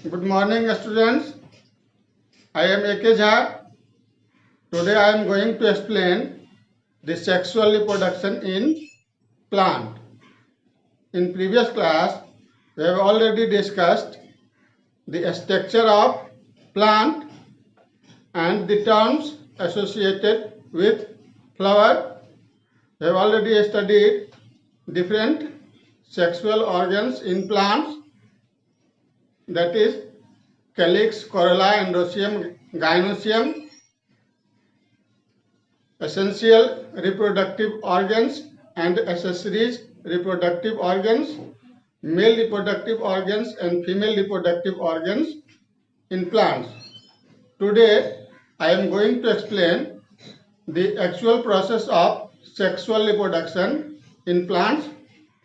Good morning, students. I am A.K. Jha. Today I am going to explain the sexual reproduction in plant. In previous class, we have already discussed the structure of plant and the terms associated with flower. We have already studied different sexual organs in plants, that is calyx, corolla, endoecium, gynoecium, essential reproductive organs and accessories reproductive organs, male reproductive organs and female reproductive organs in plants. Today, I am going to explain the actual process of sexual reproduction in plants,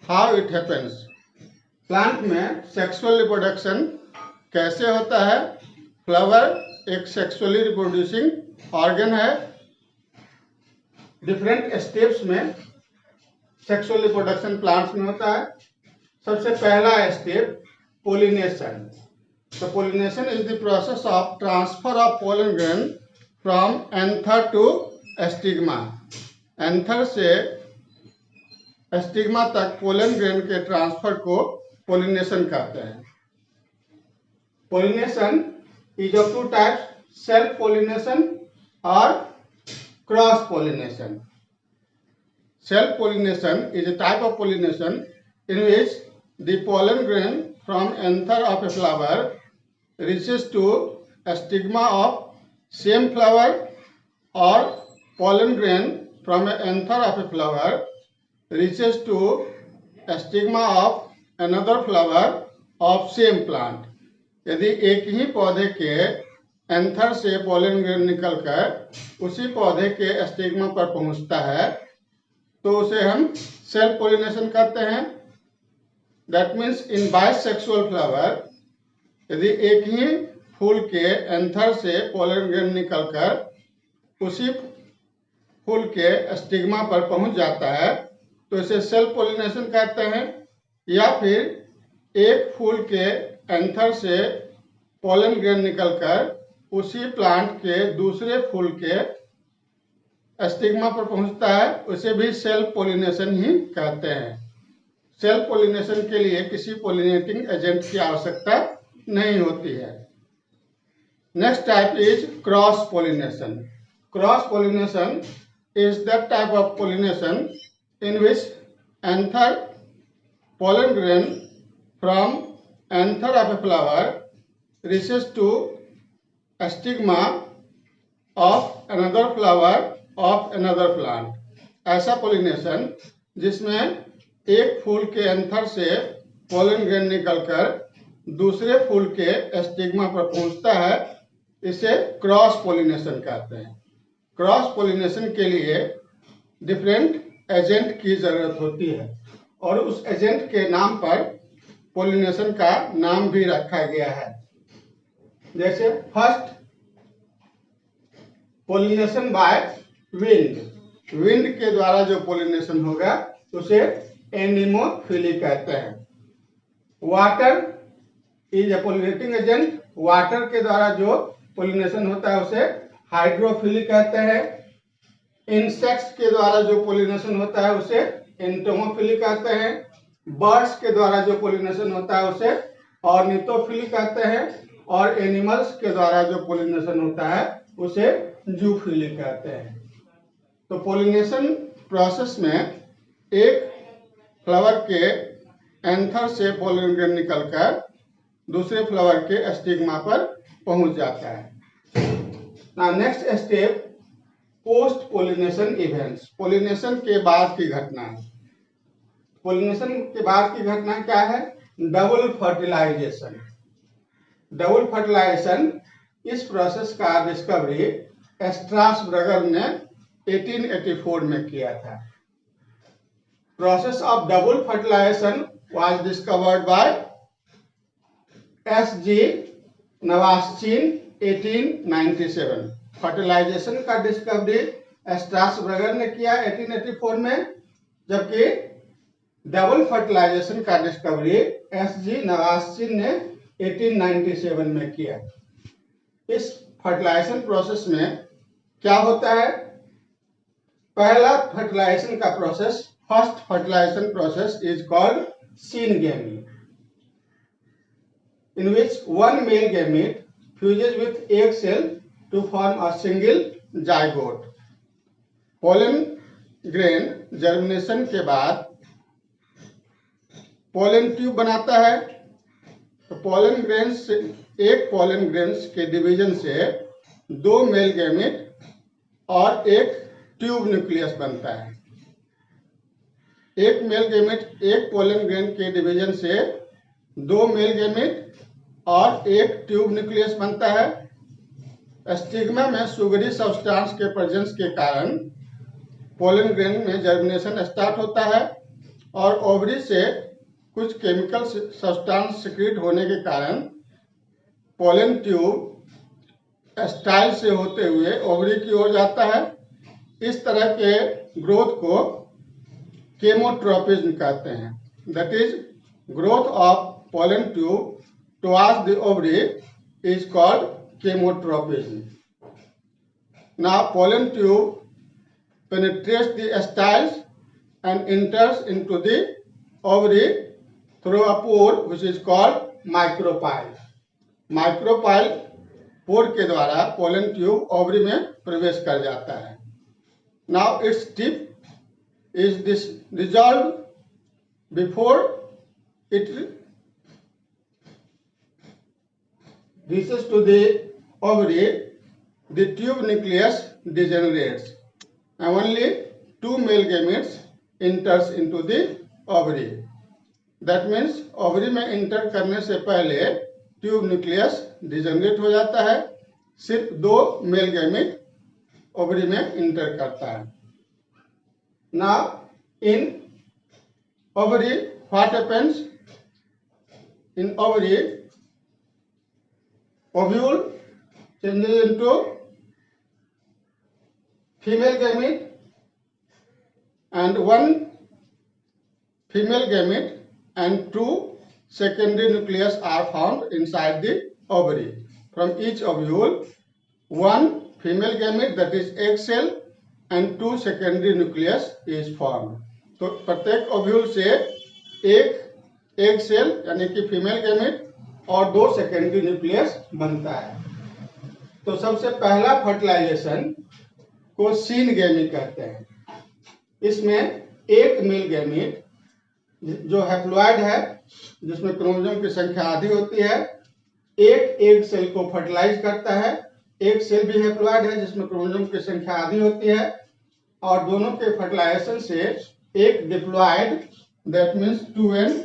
how it happens. Plant में sexual reproduction कैसे होता है? Flower एक sexually reproducing organ है. Different steps में sexual reproduction plants में होता है. सबसे पहला स्टेप पोलिनेशन. तो pollination is the process of transfer of pollen grain from anther to stigma. Anther से स्टिग्मा तक पोलन ग्रेन के ट्रांसफर को पोलिनेशन कहते हैं. Pollination is of two types, self pollination और cross pollination. Self pollination is a type of pollination in which the pollen grain from anther of a flower reaches to a stigma of same flower, or pollen grain from an anther of a flower reaches to a stigma of another flower of same plant. यदि एक ही पौधे के anther से pollen grain निकलकर उसी पौधे के stigma पर पहुंचता है तो उसे हम सेल्फ पोलिनेशन कहते हैं. That means in bisexual flower, यदि एक ही फूल के एंथर से पोलन ग्रेन निकलकर उसी फूल के स्टिग्मा पर पहुंच जाता है तो इसे सेल्फ पोलिनेशन कहते हैं. या फिर एक फूल के एंथर से पोलन ग्रेन निकलकर उसी प्लांट के दूसरे फूल के स्टिग्मा पर पहुंचता है, उसे भी सेल्फ पोलिनेशन ही कहते हैं. सेल्फ पोलिनेशन के लिए किसी पोलिनेटिंग एजेंट की आवश्यकता नहीं होती है. Next type is cross pollination. Cross pollination is that type of pollination in which anther pollen grain from anther of a flower reaches to a stigma of another flower of another plant. ऐसा pollination जिसमें एक फूल के anther से pollen grain निकलकर दूसरे फूल के stigma पर पहुंचता है, इसे क्रॉस पोलिनेशन कहते हैं. क्रॉस पोलिनेशन के लिए डिफरेंट एजेंट की जरूरत होती है और उस एजेंट के नाम पर पोलिनेशन का नाम भी रखा गया है. जैसे first pollination by wind. Wind के द्वारा जो पोलिनेशन होगा उसे एनिमोफिली कहते हैं. Water is a pollinating agent. Water के द्वारा जो पोलिनेशन होता है उसे हाइड्रोफिली कहते हैं. इंसेक्ट्स के द्वारा जो पोलिनेशन होता है उसे एंटोमोफिली कहते हैं. बर्ड्स के द्वारा जो पोलिनेशन होता है उसे ऑर्निथोफिली कहते हैं. और एनिमल्स के द्वारा जो पोलिनेशन होता है उसे जूफिली कहते हैं. तो पोलिनेशन प्रोसेस में एक फ्लावर के एंथर से पोलन ग्रेन निकलकर दूसरे फ्लावर के स्टिग्मा पर पहुंच जाता है. Now next step post pollination events. Pollination के बाद की घटना. पोलिनेशन के बाद की घटना क्या है? Double fertilization. डबल फर्टिलाइजेशन, इस प्रोसेस का डिस्कवरी स्ट्रासबर्गर ने 1884 में किया था. Process of double fertilization was discovered by S.G. Nawaschin 1897. Fertilization का डिस्कवरी स्ट्रासबर्गर ने किया 1884 में, जबकि डबल फर्टिलाइजेशन का डिस्कवरी S.G. नवास्चिन ने 1897 में किया। इस फर्टिलाइजेशन प्रोसेस में क्या होता है? पहला फर्टिलाइजेशन का process, first fertilisation process is called syngamy, in which one male gamete fuses with egg cell to form a single zygote. Pollen grain germination के बाद पोलन ट्यूब बनाता है। तो पोलन ग्रेन्स, एक पोलन ग्रेन्स के division से दो male gamete और एक ट्यूब न्यूक्लियस बनता है। एक मेल गैमेट, एक पोलन ग्रेन के डिवीजन से दो मेल गैमेट और एक ट्यूब न्यूक्लियस बनता है। स्टिग्मा में सुगरी सब्सटेंस के प्रेजेंस के कारण पोलन ग्रेन में जर्मिनेशन स्टार्ट होता है और ओवरी से कुछ केमिकल सब्सटेंस सिक्रीट होने के कारण पोलन ट्यूब स्टाइल से होते हुए ओवरी की ओर जाता है। इस तरह के ग्रोथ को केमोट्रोपिज्म कहते हैं। That is growth of pollen tube towards the ovary is called chemotropism. Now pollen tube penetrates the styles and enters into the ovary through a pore which is called micropyle. Micropyle पोर के द्वारा pollen tube ovary में प्रवेश कर जाता है। Now its tip is dissolved before it reaches to the ovary. The tube nucleus degenerates and only two male gametes enters into the ovary. That means ovary में enter करने से पहले tube nucleus degenerate हो जाता है, सिर्फ दो male gamete ovary में इंटर करता है। Now in ovary what happens? In ovary ovule changes into female gamete and one female gamete and two secondary nucleus are found inside the ovary. From each ovule one female gamete, that is egg cell, and two secondary nucleus is formed. तो प्रत्येक ovule से एक egg cell यानी कि female gamete और दो secondary nucleus बनता है। तो सबसे पहला फर्टिलाइजेशन को सीनगेमी कहते हैं। इसमें एक मेल गैमेट जो हैप्लॉइड है, जिसमें क्रोमोसोम की संख्या आधी होती है, एक एग सेल को फर्टिलाइज करता है। एक सेल भी हैप्लॉइड है जिसमें क्रोमोसोम की संख्या आधी होती है, और दोनों के फर्टिलाइजेशन से एक diploid, that means 2n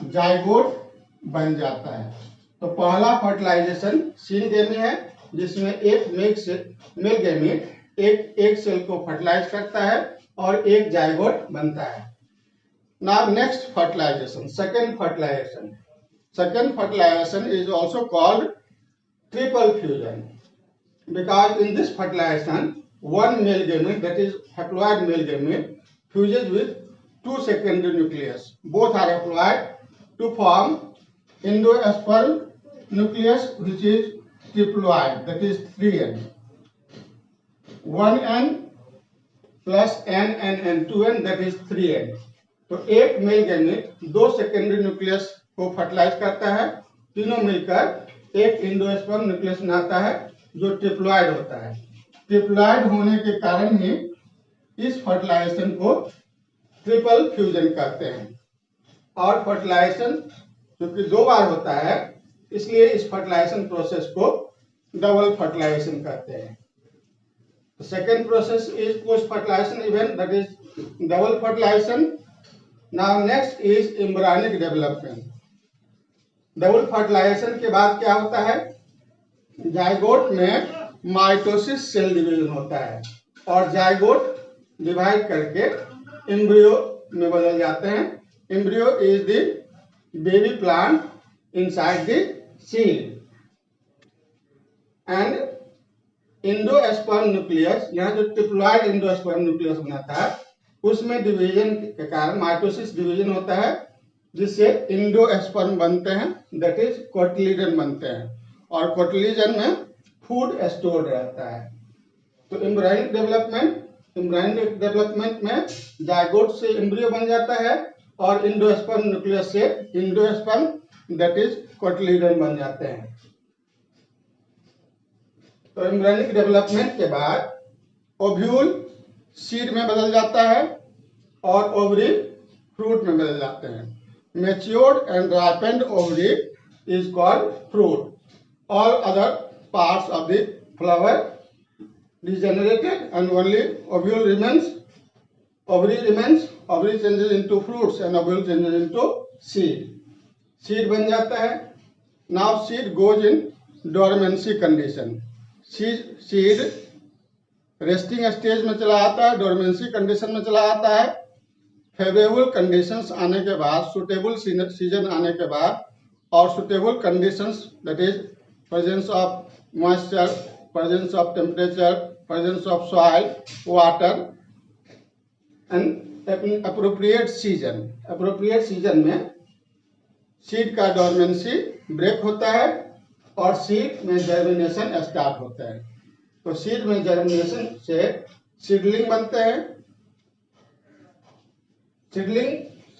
zygote बन जाता है। तो पहला फर्टिलाइजेशन सीनगेमी है, जिसमें एक मेल गैमेट एक सेल को फर्टिलाइज करता है और एक जाइगोट बनता है। Now next fertilization, second fertilization. Second fertilization is also called triple fusion, because in this fertilization one male gamete, that is haploid male gamete, fuses with two secondary nucleus. Both are haploid to form endosperm nucleus, which is triploid, that is 3n. 1n plus n 2n, that is 3n. तो एक male gamete दो secondary nucleus को fertilize करता है, तीनों मिलकर एक endosperm nucleus बनाता है जो ट्रिप्लॉइड होता है। ट्रिप्लॉइड होने के कारण ही इस फर्टिलाइजेशन को ट्रिपल फ्यूजन कहते हैं। और फर्टिलाइजेशन क्योंकि दो बार होता है, इसलिए इस फर्टिलाइजेशन प्रोसेस को डबल फर्टिलाइजेशन कहते हैं। Second process is post fertilization event, that is double fertilization. Now next is embryonic development. Double fertilization के बाद क्या होता है? जाइगोट में माइटोसिस सेल डिवीजन होता है और जाइगोट डिवाइड करके एम्ब्रियो में बदल जाते हैं। Embryo is the baby plant inside the seed and endosperm nucleus, यहाँ जो ट्रिप्लॉइड एंडोस्पर्म न्यूक्लियस बनाता है उसमें डिवीजन के कारण माइटोसिस डिवीजन होता है, जिससे इंडोस्पर्म बनते हैं, दैट इज कोटिलीडन बनते हैं, और कोटिलीडन में फूड स्टोर रहता है। तो एम्ब्रायोनिक डेवलपमेंट में जायगोट से एम्ब्रियो बन जाता है और इंडोस्पर्म न्यूक्लियस से इंडोस्पर्म दैट इज कोटिलीडन बन जाते हैं। तो एम्ब्रायोनिक डेवलपमेंट के बाद ओव्यूल सीड में बदल जाता है और ओवरी फ्रूट में बदल जाते हैं। Matured and ripened ovary is called fruit. All other parts of the flower degenerated and only ovule remains. Ovary changes into fruits and ovule changes into seed. Seed बन जाता है। Now seed goes in dormancy condition. Seed resting stage में चला आता है, dormancy condition में चला आता है। फेवरेबल कंडीशंस आने के बाद, सुटेबल सीजन आने के बाद, और suitable conditions that is presence of moisture, presence of temperature, presence of soil, water and appropriate season में सीड का डोरमेंसी ब्रेक होता है और सीड में जर्मिनेशन स्टार्ट होता है। तो सीड में जर्मिनेशन से सीडलिंग बनते हैं, सीडलिंग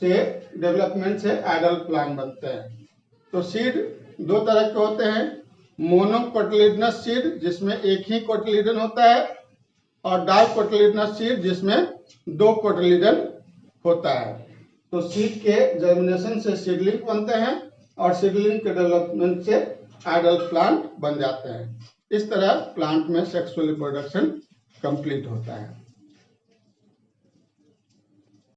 से डेवलपमेंट से एडल्ट प्लांट बनते हैं। तो सीड दो तरह के होते हैं, मोनोकोटिलिडनस सीड जिसमें एक ही कोटिलीडन होता है, और डाइकोटिलिडनस सीड जिसमें दो कोटिलीडन होता है। तो सीड के जर्मिनेशन से सीडलिंग बनते हैं और सीडलिंग के डेवलपमेंट से एडल्ट प्लांट बन जाते हैं। इस तरह प्लांट में सेक्सुअल रिप्रोडक्शन कंप्लीट होता है।